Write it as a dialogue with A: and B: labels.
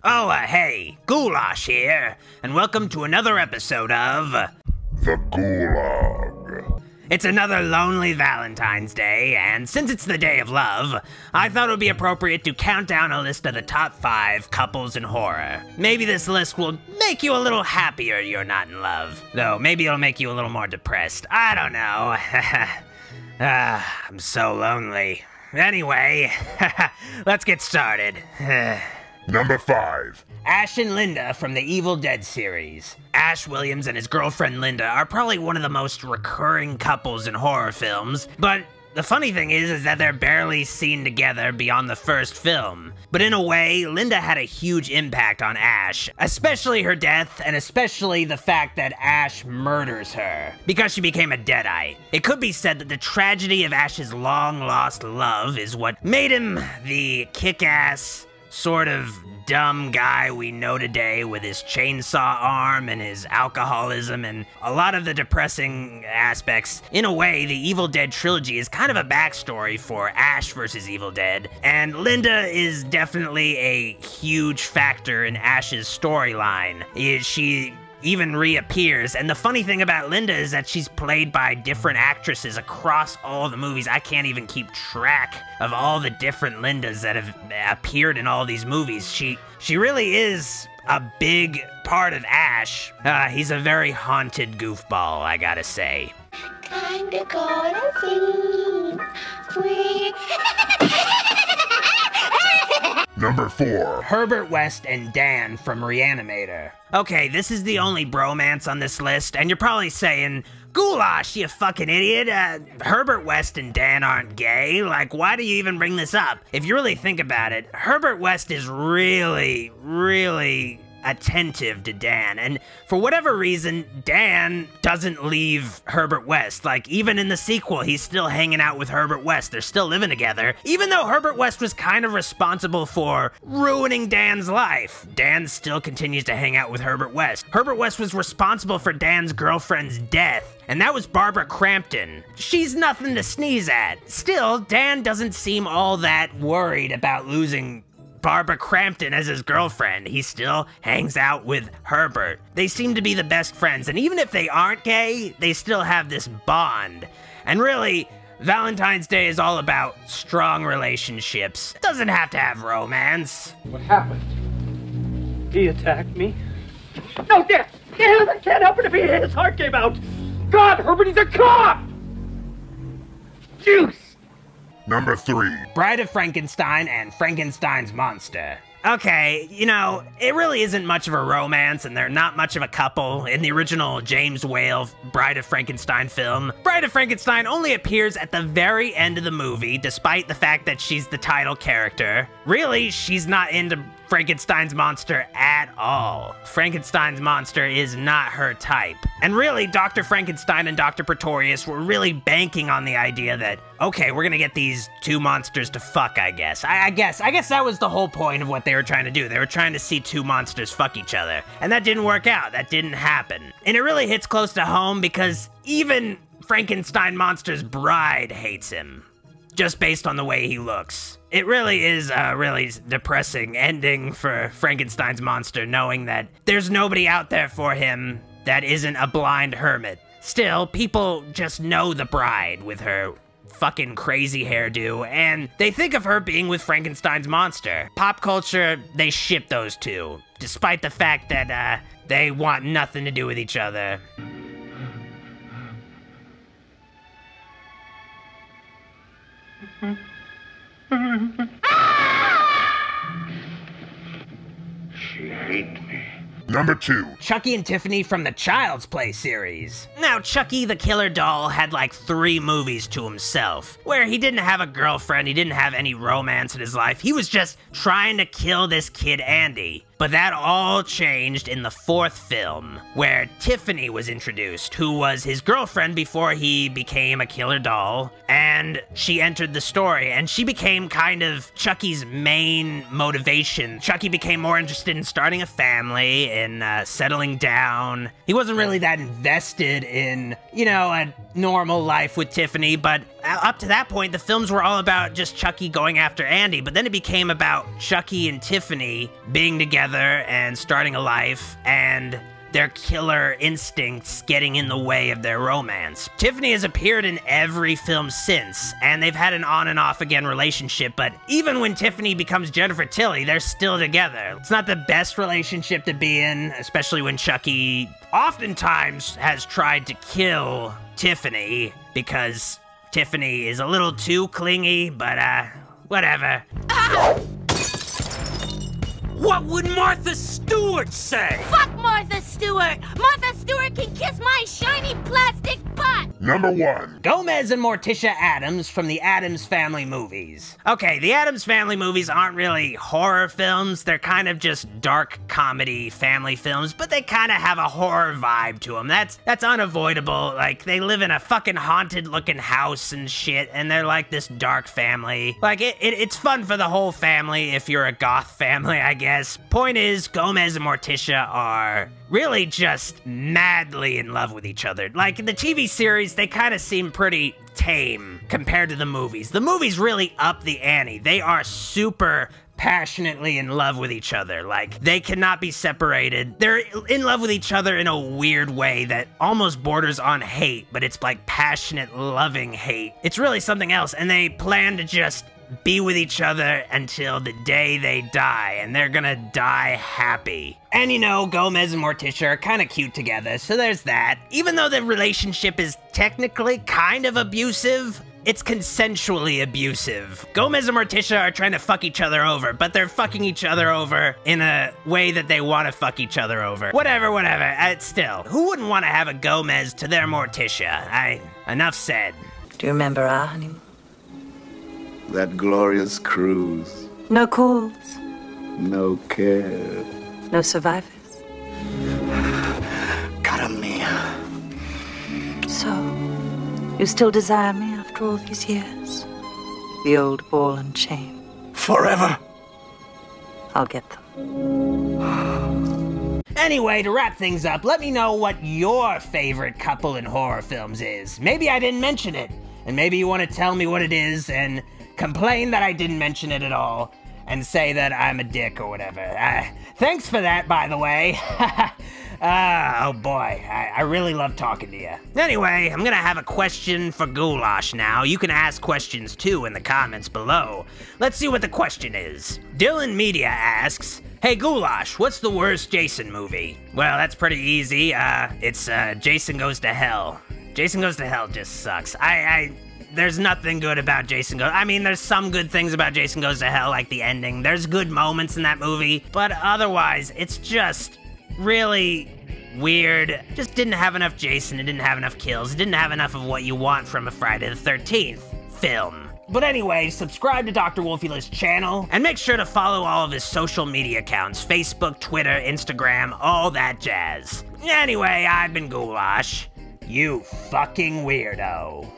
A: Hey, Ghoulash here, and welcome to another episode of
B: The GHOULOG.
A: It's another lonely Valentine's Day, and since it's the day of love, I thought it would be appropriate to count down a list of the top 5 couples in horror. Maybe this list will make you a little happier you're not in love. Though, maybe it'll make you a little more depressed. I don't know. I'm so lonely. Anyway, let's get started.
B: Number 5.
A: Ash and Linda from the Evil Dead series. Ash Williams and his girlfriend Linda are probably one of the most recurring couples in horror films, but the funny thing is that they're barely seen together beyond the first film. But in a way, Linda had a huge impact on Ash, especially her death, and especially the fact that Ash murders her, because she became a Deadite. It could be said that the tragedy of Ash's long-lost love is what made him the kick-ass, sort of dumb guy we know today with his chainsaw arm and his alcoholism and a lot of the depressing aspects. In a way, the Evil Dead trilogy is kind of a backstory for Ash versus Evil Dead, and Linda is definitely a huge factor in Ash's storyline. She even reappears, and the funny thing about Linda is that she's played by different actresses across all the movies. I can't even keep track of all the different Lindas that have appeared in all these movies. She really is a big part of Ash. He's a very haunted goofball, I gotta say.
C: Kinda gonna see we
B: Number 4.
A: Herbert West and Dan from Re-Animator. Okay, this is the only bromance on this list, and you're probably saying, Ghoulash, you fucking idiot. Herbert West and Dan aren't gay. Like, why do you even bring this up? If you really think about it, Herbert West is really, really attentive to Dan, and for whatever reason, Dan doesn't leave Herbert West. Like, even in the sequel, he's still hanging out with Herbert West. They're still living together, even though Herbert West was kind of responsible for ruining Dan's life. Dan still continues to hang out with Herbert West. Herbert West was responsible for Dan's girlfriend's death, and that was Barbara Crampton. She's nothing to sneeze at. Still, Dan doesn't seem all that worried about losing Barbara Crampton as his girlfriend. He still hangs out with Herbert. They seem to be the best friends, and even if they aren't gay, they still have this bond. And really, Valentine's Day is all about strong relationships. It doesn't have to have romance.
D: What happened? He attacked me? No, Dan! Dan, I can't help it if his heart came out! God, Herbert, he's a cop! Juice!
B: Number 3.
A: Bride of Frankenstein and Frankenstein's Monster. Okay, you know, it really isn't much of a romance, and they're not much of a couple. In the original James Whale Bride of Frankenstein film, Bride of Frankenstein only appears at the very end of the movie, despite the fact that she's the title character. Really, she's not into Frankenstein's monster at all. Frankenstein's monster is not her type. And really, Dr. Frankenstein and Dr. Pretorius were really banking on the idea that, okay, we're gonna get these two monsters to fuck, I guess. I guess that was the whole point of what they were trying to do. They were trying to see two monsters fuck each other. And that didn't work out. That didn't happen. And it really hits close to home because even Frankenstein monster's bride hates him, just based on the way he looks. It really is a really depressing ending for Frankenstein's monster, knowing that there's nobody out there for him that isn't a blind hermit. Still, people just know the bride with her fucking crazy hairdo, and they think of her being with Frankenstein's monster. Pop culture, they ship those two, despite the fact that they want nothing to do with each other.
B: She hates me. Number 2.
A: Chucky and Tiffany from the Child's Play series. Now, Chucky the Killer Doll had like 3 movies to himself, where he didn't have a girlfriend, he didn't have any romance in his life, he was just trying to kill this kid Andy. But that all changed in the 4th film, where Tiffany was introduced, who was his girlfriend before he became a killer doll, and she entered the story, and she became kind of Chucky's main motivation. Chucky became more interested in starting a family, in settling down. He wasn't really that invested in, you know, a normal life with Tiffany, but up to that point, the films were all about just Chucky going after Andy, but then it became about Chucky and Tiffany being together and starting a life, and their killer instincts getting in the way of their romance. Tiffany has appeared in every film since, and they've had an on and off again relationship, but even when Tiffany becomes Jennifer Tilly, they're still together. It's not the best relationship to be in, especially when Chucky oftentimes has tried to kill Tiffany because Tiffany is a little too clingy, but whatever.
E: What would Martha Stewart say?
F: Fuck Martha Stewart! Martha Stewart can kiss my shiny plastic butt!
B: Number 1.
A: Gomez and Morticia Addams from the Addams Family movies. Okay, the Addams Family movies aren't really horror films. They're kind of just dark comedy family films, but they kind of have a horror vibe to them. That's unavoidable. Like, they live in a fucking haunted looking house and shit, and they're like this dark family. Like, it's fun for the whole family if you're a goth family, I guess. Point is, Gomez and Morticia are really just madly in love with each other. Like, in the TV series, they kind of seem pretty tame compared to the movies. The movies really up the ante. They are super passionately in love with each other. Like, they cannot be separated. They're in love with each other in a weird way that almost borders on hate, but it's like passionate, loving hate. It's really something else, and they plan to just be with each other until the day they die, and they're gonna die happy. And you know, Gomez and Morticia are kind of cute together, so there's that. Even though the relationship is technically kind of abusive, it's consensually abusive. Gomez and Morticia are trying to fuck each other over, but they're fucking each other over in a way that they want to fuck each other over. Whatever. Still, who wouldn't want to have a Gomez to their Morticia? Enough said.
G: Do you remember our honeymoon?
H: That glorious cruise.
G: No calls.
H: No care.
G: No survivors.
H: Cara mia.
G: So, you still desire me after all these years? The old ball and chain.
H: Forever.
G: I'll get them.
A: Anyway, to wrap things up, let me know what your favorite couple in horror films is. Maybe I didn't mention it, and maybe you want to tell me what it is and complain that I didn't mention it at all, and say that I'm a dick or whatever. Thanks for that, by the way. Oh boy, I really love talking to you. Anyway, I'm gonna have a question for Ghoulash now. You can ask questions too in the comments below. Let's see what the question is. Dylan Media asks, hey Ghoulash, what's the worst Jason movie? Well, that's pretty easy. It's Jason Goes to Hell. Jason Goes to Hell just sucks. There's nothing good about Jason Goes... I mean, there's some good things about Jason Goes to Hell, like the ending. There's good moments in that movie, but otherwise, it's just really weird. Just didn't have enough Jason, it didn't have enough kills, it didn't have enough of what you want from a Friday the 13th film. But anyway, subscribe to Dr. Wolfula's channel, and make sure to follow all of his social media accounts, Facebook, Twitter, Instagram, all that jazz. Anyway, I've been Ghoulash. You fucking weirdo.